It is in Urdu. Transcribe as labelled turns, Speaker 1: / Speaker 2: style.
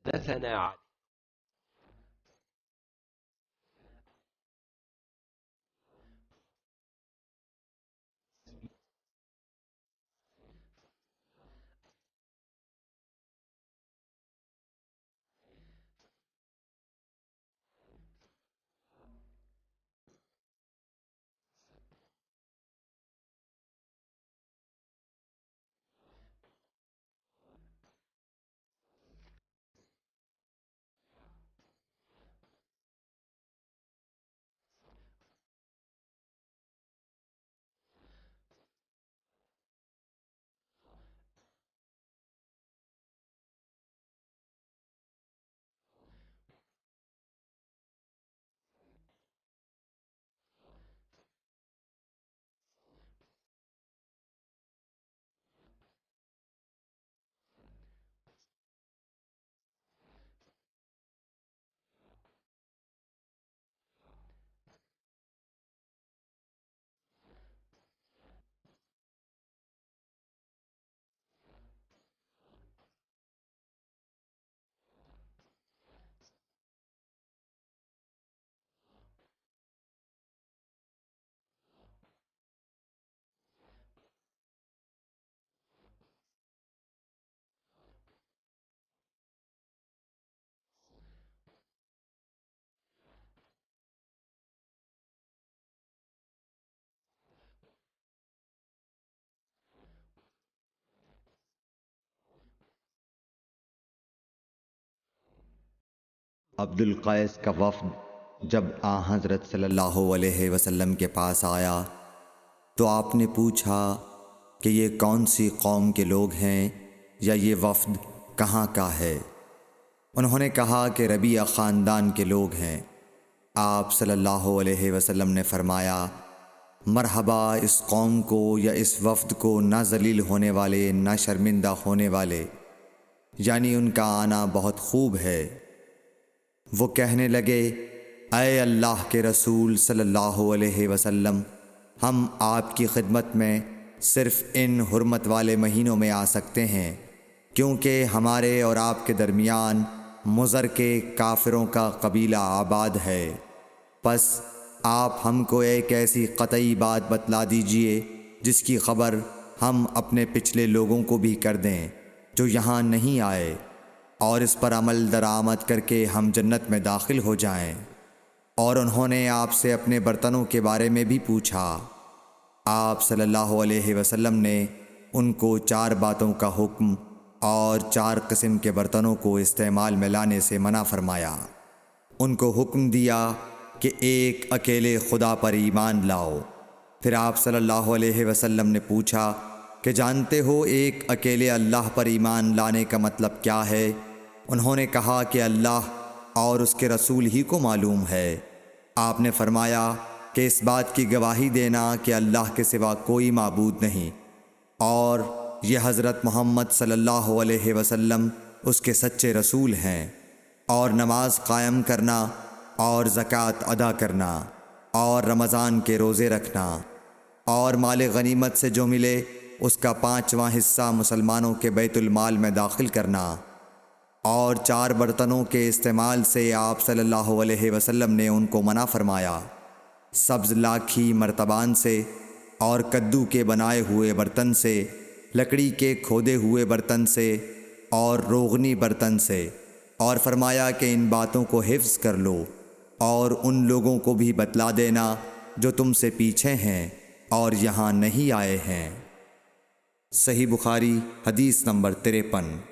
Speaker 1: حدثنا
Speaker 2: عبد القیس کا وفد جب حضرت صلی اللہ علیہ وسلم کے پاس آیا تو آپ نے پوچھا کہ یہ کون سی قوم کے لوگ ہیں یا یہ وفد کہاں کا ہے؟ انہوں نے کہا کہ ربیعہ خاندان کے لوگ ہیں۔ آپ صلی اللہ علیہ وسلم نے فرمایا، مرحبا اس قوم کو یا اس وفد کو، نہ ذلیل ہونے والے نہ شرمندہ ہونے والے، یعنی ان کا آنا بہت خوب ہے۔ وہ کہنے لگے، اے اللہ کے رسول صلی اللہ علیہ وسلم، ہم آپ کی خدمت میں صرف ان حرمت والے مہینوں میں آ سکتے ہیں، کیونکہ ہمارے اور آپ کے درمیان مضر کے کافروں کا قبیلہ آباد ہے۔ پس آپ ہم کو ایک ایسی قطعی بات بتلا دیجئے جس کی خبر ہم اپنے پچھلے لوگوں کو بھی کر دیں جو یہاں نہیں آئے، اور اس پر عمل درآمد کر کے ہم جنت میں داخل ہو جائیں۔ اور انہوں نے آپ سے اپنے برتنوں کے بارے میں بھی پوچھا۔ آپ صلی اللہ علیہ وسلم نے ان کو 4 باتوں کا حکم اور 4 قسم کے برتنوں کو استعمال میں لانے سے منع فرمایا۔ ان کو حکم دیا کہ ایک اکیلے خدا پر ایمان لاؤ۔ پھر آپ صلی اللہ علیہ وسلم نے پوچھا کہ جانتے ہو ایک اکیلے اللہ پر ایمان لانے کا مطلب کیا ہے؟ انہوں نے کہا کہ اللہ اور اس کے رسول ہی کو معلوم ہے۔ آپ نے فرمایا کہ اس بات کی گواہی دینا کہ اللہ کے سوا کوئی معبود نہیں، اور یہ حضرت محمد صلی اللہ علیہ وسلم اس کے سچے رسول ہیں، اور نماز قائم کرنا اور زکوٰۃ ادا کرنا اور رمضان کے روزے رکھنا اور مال غنیمت سے جو ملے اس کا 5واں حصہ مسلمانوں کے بیت المال میں داخل کرنا، اور 4 برتنوں کے استعمال سے آپ صلی اللہ علیہ وسلم نے ان کو منع فرمایا، سبز لاکھی مرتبان سے اور کدو کے بنائے ہوئے برتن سے، لکڑی کے کھودے ہوئے برتن سے اور روغنی برتن سے، اور فرمایا کہ ان باتوں کو حفظ کر لو اور ان لوگوں کو بھی بتلا دینا جو تم سے پیچھے ہیں اور یہاں نہیں آئے ہیں۔ صحیح بخاری حدیث نمبر 53۔